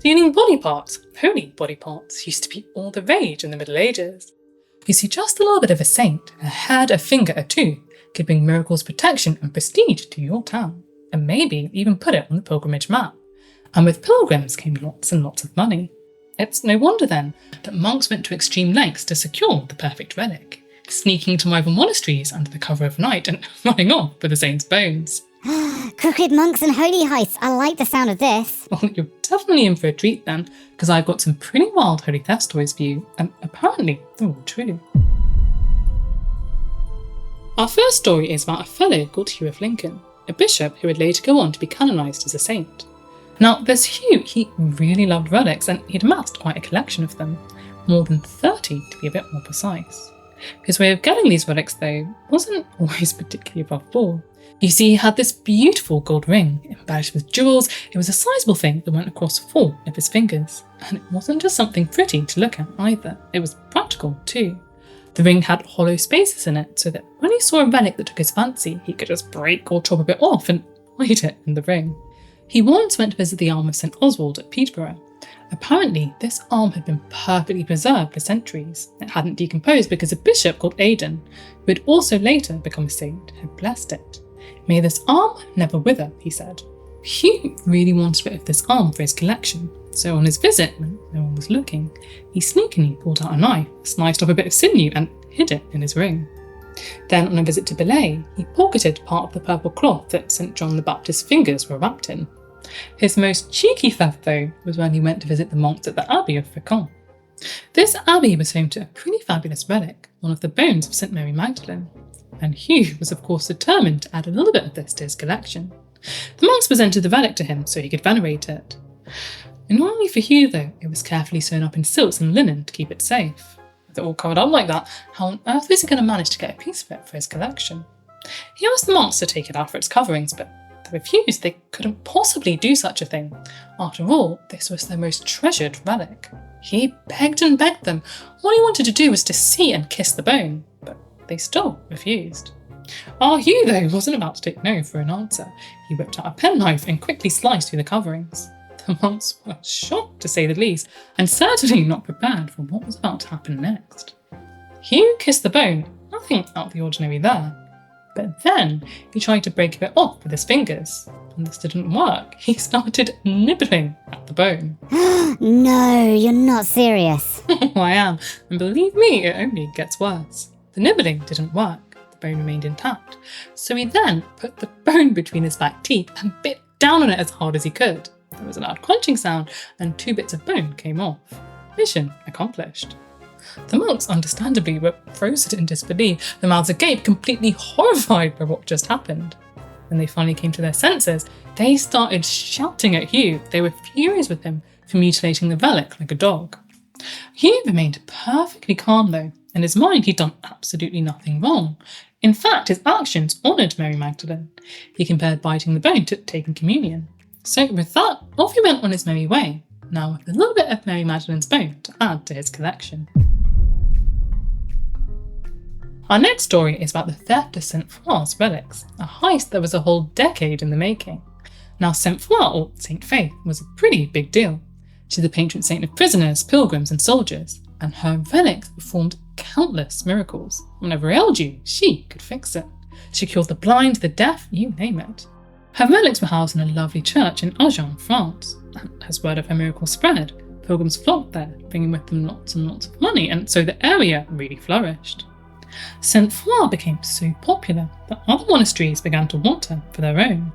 Stealing body parts, holy body parts, used to be all the rage in the Middle Ages. You see, just a little bit of a saint, a head, a finger, a tooth, could bring miracles, protection and prestige to your town, and maybe even put it on the pilgrimage map. And with pilgrims came lots and lots of money. It's no wonder then that monks went to extreme lengths to secure the perfect relic, sneaking into rival monasteries under the cover of night and running off with the saint's bones. Crooked monks and holy heists, I like the sound of this. Well, you're definitely in for a treat then, because I've got some pretty wild holy theft stories for you, and apparently they're all true. Our first story is about a fellow called Hugh of Lincoln, a bishop who would later go on to be canonised as a saint. Now, this Hugh, he really loved relics, and he'd amassed quite a collection of them, more than 30 to be a bit more precise. His way of getting these relics, though, wasn't always particularly above board. You see, he had this beautiful gold ring, embellished with jewels. It was a sizable thing that went across 4 of his fingers. And it wasn't just something pretty to look at either, it was practical too. The ring had hollow spaces in it, so that when he saw a relic that took his fancy, he could just break or chop a bit off and hide it in the ring. He once went to visit the arm of St. Oswald at Peterborough. Apparently, this arm had been perfectly preserved for centuries. It hadn't decomposed because a bishop called Aidan, who had also later become a saint, had blessed it. May this arm never wither, he said. Hugh really wanted a bit of this arm for his collection, so on his visit, when no one was looking, he sneakily pulled out a knife, sliced off a bit of sinew and hid it in his ring. Then on a visit to Belay, he pocketed part of the purple cloth that St. John the Baptist's fingers were wrapped in. His most cheeky theft, though, was when he went to visit the monks at the Abbey of Furta. This abbey was home to a pretty fabulous relic, one of the bones of St. Mary Magdalene, and Hugh was of course determined to add a little bit of this to his collection. The monks presented the relic to him so he could venerate it. Annoyingly for Hugh, though, it was carefully sewn up in silks and linen to keep it safe. With it all covered up like that, how on earth was he going to manage to get a piece of it for his collection? He asked the monks to take it out for its coverings, but they refused. They couldn't possibly do such a thing. After all, this was their most treasured relic. He begged and begged them. All he wanted to do was to see and kiss the bone, but they still refused. Our Hugh, though, wasn't about to take no for an answer. He whipped out a penknife and quickly sliced through the coverings. The monks were shocked, to say the least, and certainly not prepared for what was about to happen next. Hugh kissed the bone, nothing out of the ordinary there. But then he tried to break a bit off with his fingers, and this didn't work. He started nibbling at the bone. No, you're not serious. I am, and believe me, it only gets worse. The nibbling didn't work. The bone remained intact, so he then put the bone between his back teeth and bit down on it as hard as he could. There was a loud crunching sound, and 2 bits of bone came off. Mission accomplished. The monks, understandably, were frozen in disbelief, their mouths agape, completely horrified by what just happened. When they finally came to their senses, they started shouting at Hugh. They were furious with him for mutilating the relic like a dog. Hugh remained perfectly calm, though. In his mind, he'd done absolutely nothing wrong. In fact, his actions honoured Mary Magdalene. He compared biting the bone to taking communion. So with that, off he went on his merry way, now with a little bit of Mary Magdalene's bone to add to his collection. Our next story is about the theft of St. Foix's relics, a heist that was a whole decade in the making. Now, St. Foix, or Saint Faith, was a pretty big deal. She's the patron saint of prisoners, pilgrims and soldiers, and her relics performed countless miracles. Whenever it ailed you, she could fix it. She cured the blind, the deaf, you name it. Her relics were housed in a lovely church in Agen, France, and as word of her miracle spread, pilgrims flocked there, bringing with them lots and lots of money, and so the area really flourished. St. Foix became so popular that other monasteries began to want her for their own.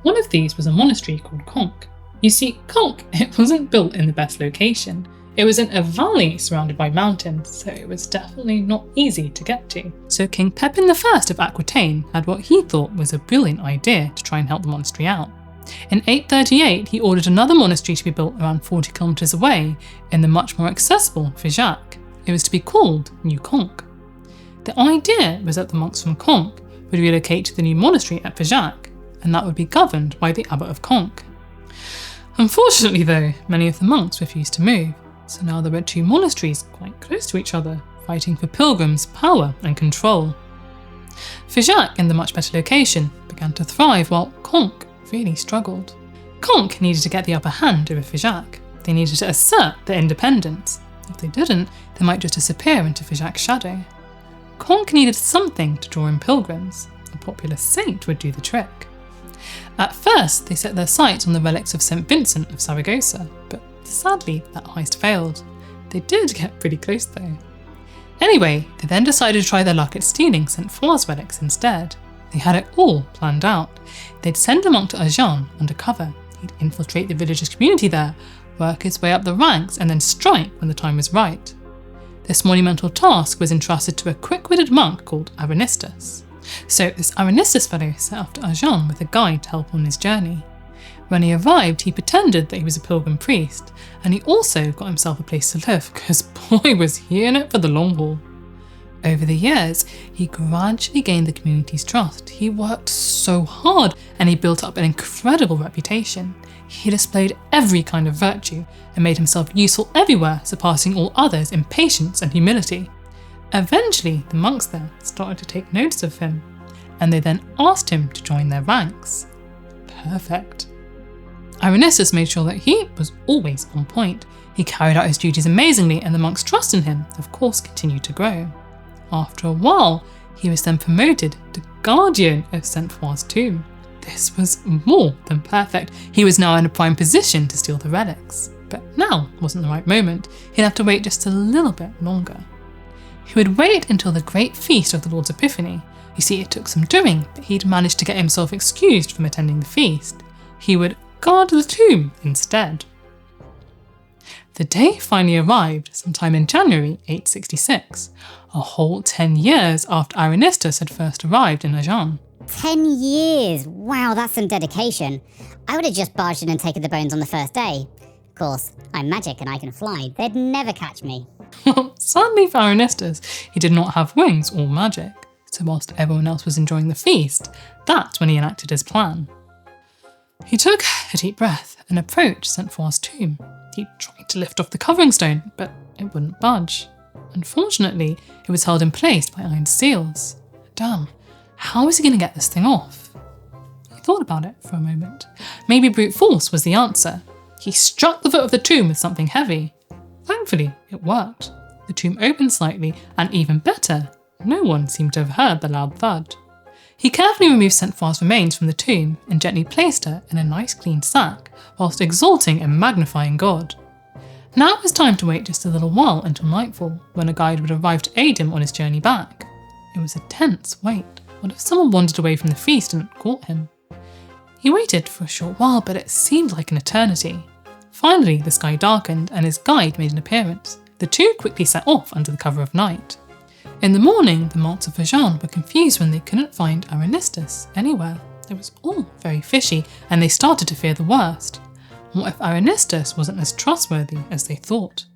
One of these was a monastery called Conques. You see, Conques, it wasn't built in the best location. It was in a valley surrounded by mountains, so it was definitely not easy to get to. So King Pepin I of Aquitaine had what he thought was a brilliant idea to try and help the monastery out. In 838, he ordered another monastery to be built around 40 kilometres away in the much more accessible Figeac. It was to be called New Conques. The idea was that the monks from Conques would relocate to the new monastery at Figeac, and that would be governed by the abbot of Conques. Unfortunately, though, many of the monks refused to move, so now there were 2 monasteries quite close to each other, fighting for pilgrims' power and control. Figeac, in the much better location, began to thrive while Conques really struggled. Conques needed to get the upper hand over Figeac, They needed to assert their independence. If they didn't, they might just disappear into Figeac's shadow. Conk needed something to draw in pilgrims. A popular saint would do the trick. At first, they set their sights on the relics of St. Vincent of Saragossa, but sadly, that heist failed. They did get pretty close though. Anyway, they then decided to try their luck at stealing St. Foix's relics instead. They had it all planned out. They'd send a monk to Agen undercover. He'd infiltrate the religious community there, work his way up the ranks, and then strike when the time was right. This monumental task was entrusted to a quick-witted monk called Aranistus. So this Aranistus fellow set off to Agen with a guide to help on his journey. When he arrived, he pretended that he was a pilgrim priest, and he also got himself a place to live, because boy was he in it for the long haul. Over the years, he gradually gained the community's trust. He worked so hard, and he built up an incredible reputation. He displayed every kind of virtue, and made himself useful everywhere, surpassing all others in patience and humility. Eventually, the monks there started to take notice of him, and they then asked him to join their ranks. Perfect. Aranistus made sure that he was always on point. He carried out his duties amazingly, and the monks' trust in him, of course, continued to grow. After a while, he was then promoted to guardian of St. Foix's tomb. This was more than perfect. He was now in a prime position to steal the relics. But now wasn't the right moment. He'd have to wait just a little bit longer. He would wait until the great feast of the Lord's Epiphany. You see, it took some doing, but he'd managed to get himself excused from attending the feast. He would guard the tomb instead. The day finally arrived sometime in January 866, a whole 10 years after Aranistus had first arrived in Agen. 10 years! Wow, that's some dedication. I would have just barged in and taken the bones on the first day. Of course, I'm magic and I can fly. They'd never catch me. Sadly for Aranistus, he did not have wings or magic, so whilst everyone else was enjoying the feast, that's when he enacted his plan. He took a deep breath and approached St. Foix's tomb. He tried to lift off the covering stone, but it wouldn't budge. Unfortunately, it was held in place by iron seals. Damn, how was he going to get this thing off? He thought about it for a moment. Maybe brute force was the answer. He struck the foot of the tomb with something heavy. Thankfully, it worked. The tomb opened slightly, and even better, no one seemed to have heard the loud thud. He carefully removed St. Foix's remains from the tomb and gently placed her in a nice clean sack, whilst exalting and magnifying God. Now it was time to wait just a little while until nightfall, when a guide would arrive to aid him on his journey back. It was a tense wait. What if someone wandered away from the feast and caught him? He waited for a short while, but it seemed like an eternity. Finally, the sky darkened and his guide made an appearance. The two quickly set off under the cover of night. In the morning, the monks of Agen were confused when they couldn't find Aranistus anywhere. It was all very fishy, and they started to fear the worst. What if Aranistus wasn't as trustworthy as they thought?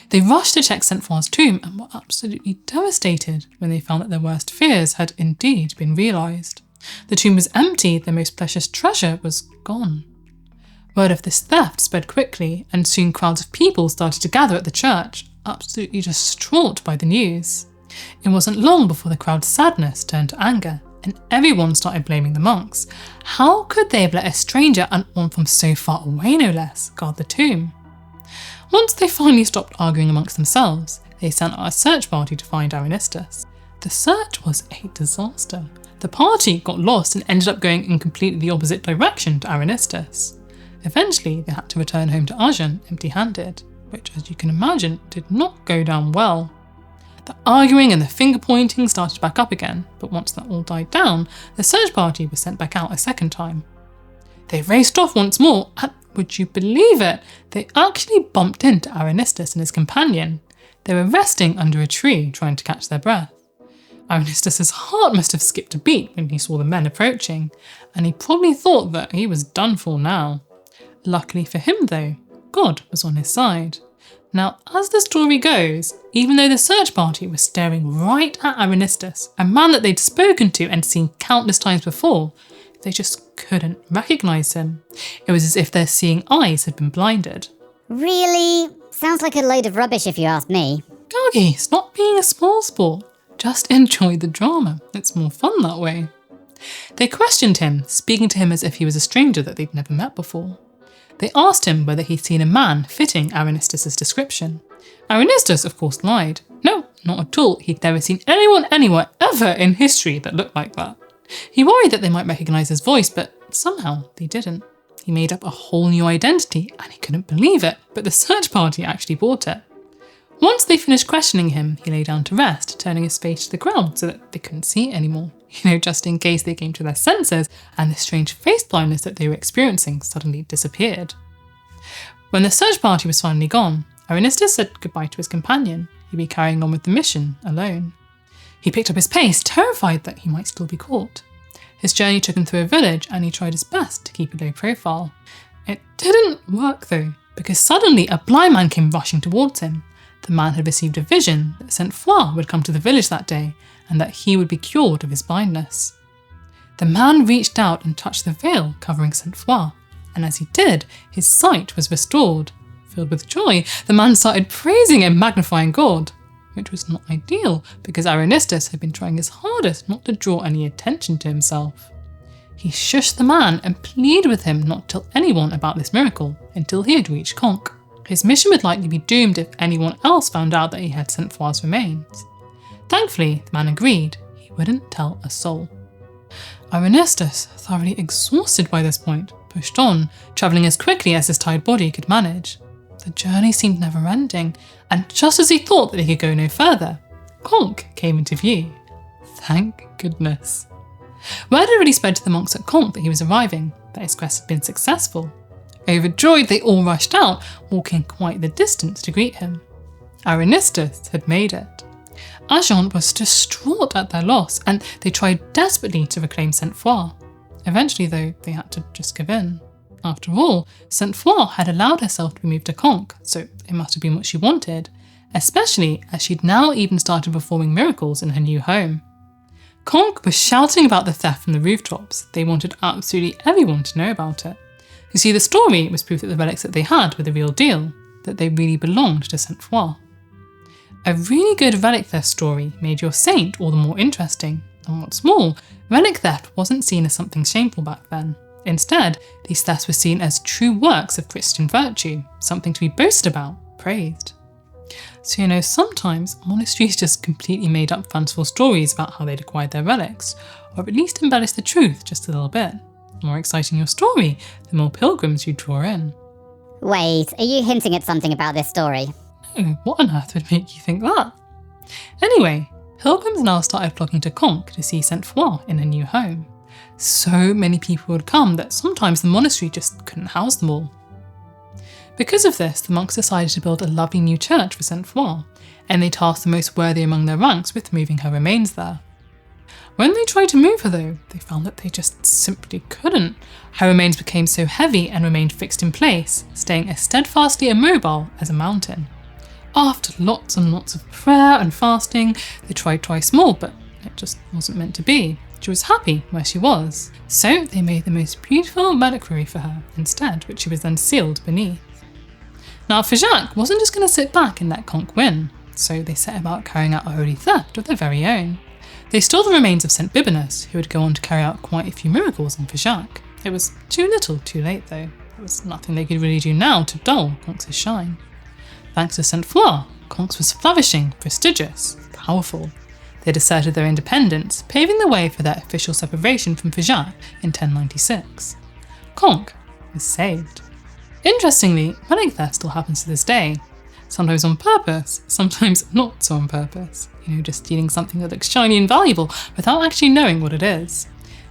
They rushed to check St. Foix's tomb and were absolutely devastated when they found that their worst fears had indeed been realised. The tomb was empty, their most precious treasure was gone. Word of this theft spread quickly, and soon crowds of people started to gather at the church, absolutely distraught by the news. It wasn't long before the crowd's sadness turned to anger, and everyone started blaming the monks. How could they have let a stranger, and one from so far away no less, guard the tomb? Once they finally stopped arguing amongst themselves, they sent out a search party to find Aranistus. The search was a disaster. The party got lost and ended up going in completely the opposite direction to Aranistus. Eventually, they had to return home to Agen empty-handed, which, as you can imagine, did not go down well. The arguing and the finger-pointing started back up again, but once that all died down, the search party was sent back out a second time. They raced off once more, and would you believe it, they actually bumped into Aranistus and his companion. They were resting under a tree trying to catch their breath. Aranistus' heart must have skipped a beat when he saw the men approaching, and he probably thought that he was done for now. Luckily for him though, God was on his side. Now, as the story goes, even though the search party was staring right at Aranistus, a man that they'd spoken to and seen countless times before, they just couldn't recognise him. It was as if their seeing eyes had been blinded. Really? Sounds like a load of rubbish if you ask me. Gaggy, stop being a small sport. Just enjoy the drama. It's more fun that way. They questioned him, speaking to him as if he was a stranger that they'd never met before. They asked him whether he'd seen a man fitting Arinistus's description. Arinistus, of course, lied. No, not at all. He'd never seen anyone anywhere ever in history that looked like that. He worried that they might recognise his voice, but somehow they didn't. He made up a whole new identity and he couldn't believe it, but the search party actually bought it. Once they finished questioning him, he lay down to rest, turning his face to the ground so that they couldn't see it anymore. Just in case they came to their senses and the strange face blindness that they were experiencing suddenly disappeared. When the search party was finally gone, Arinistus said goodbye to his companion. He'd be carrying on with the mission alone. He picked up his pace, terrified that he might still be caught. His journey took him through a village and he tried his best to keep a low profile. It didn't work though, because suddenly a blind man came rushing towards him. The man had received a vision that Sainte Foy would come to the village that day and that he would be cured of his blindness. The man reached out and touched the veil covering Sainte Foy, and as he did, his sight was restored. Filled with joy, the man started praising and magnifying God, which was not ideal because Arinistus had been trying his hardest not to draw any attention to himself. He shushed the man and pleaded with him not to tell anyone about this miracle until he had reached Conques. His mission would likely be doomed if anyone else found out that he had Sainte Foy's remains. Thankfully, the man agreed. He wouldn't tell a soul. Arinistus, thoroughly exhausted by this point, pushed on, travelling as quickly as his tired body could manage. The journey seemed never-ending, and just as he thought that he could go no further, Conques came into view. Thank goodness. Word had already spread to the monks at Conques that he was arriving, that his quest had been successful. Overjoyed, they all rushed out, walking quite the distance to greet him. Arinistus had made it. Agent was distraught at their loss, and they tried desperately to reclaim Sainte Foy. Eventually, though, they had to just give in. After all, Sainte Foy had allowed herself to be moved to Conques, so it must have been what she wanted, especially as she'd now even started performing miracles in her new home. Conques was shouting about the theft from the rooftops. They wanted absolutely everyone to know about it. You see, the story was proof that the relics that they had were the real deal, that they really belonged to Sainte Foy. A really good relic theft story made your saint all the more interesting, and what's more, relic theft wasn't seen as something shameful back then. Instead, these thefts were seen as true works of Christian virtue, something to be boasted about, praised. So sometimes monasteries just completely made up fanciful stories about how they'd acquired their relics, or at least embellished the truth just a little bit. The more exciting your story, the more pilgrims you draw in. Wait, are you hinting at something about this story? No, what on earth would make you think that? Anyway, pilgrims now started flocking to Conques to see Sainte Foy in her new home. So many people would come that sometimes the monastery just couldn't house them all. Because of this, the monks decided to build a lovely new church for Sainte Foy, and they tasked the most worthy among their ranks with moving her remains there. When they tried to move her though, they found that they just simply couldn't. Her remains became so heavy and remained fixed in place, staying as steadfastly immobile as a mountain. After lots and lots of prayer and fasting, they tried twice more, but it just wasn't meant to be. She was happy where she was. So they made the most beautiful reliquary for her instead, which she was then sealed beneath. Now Figeac wasn't just going to sit back and let Conques win, so they set about carrying out a holy theft of their very own. They stole the remains of St. Bibinus, who would go on to carry out quite a few miracles in Figeac. It was too little, too late though. There was nothing they could really do now to dull Conques' shine. Thanks to Sainte Foy, Conques was flourishing, prestigious, powerful. They'd asserted their independence, paving the way for their official separation from Figeac in 1096. Conques was saved. Interestingly, relic theft still happens to this day. Sometimes on purpose, sometimes not so on purpose. Just stealing something that looks shiny and valuable without actually knowing what it is.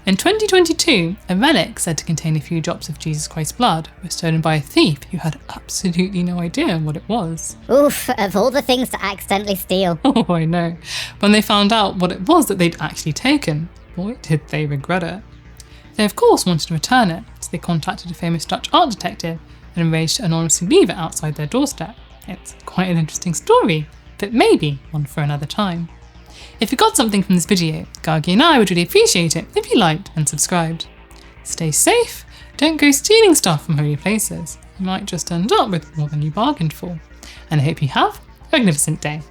In 2022, a relic said to contain a few drops of Jesus Christ's blood was stolen by a thief who had absolutely no idea what it was. Oof, of all the things to accidentally steal. Oh, I know. When they found out what it was that they'd actually taken, boy did they regret it. They of course wanted to return it, so they contacted a famous Dutch art detective and arranged to anonymously leave it outside their doorstep. It's quite an interesting story, but maybe one for another time. If you got something from this video, Gargi and I would really appreciate it if you liked and subscribed. Stay safe, don't go stealing stuff from holy places. You might just end up with more than you bargained for. And I hope you have a magnificent day.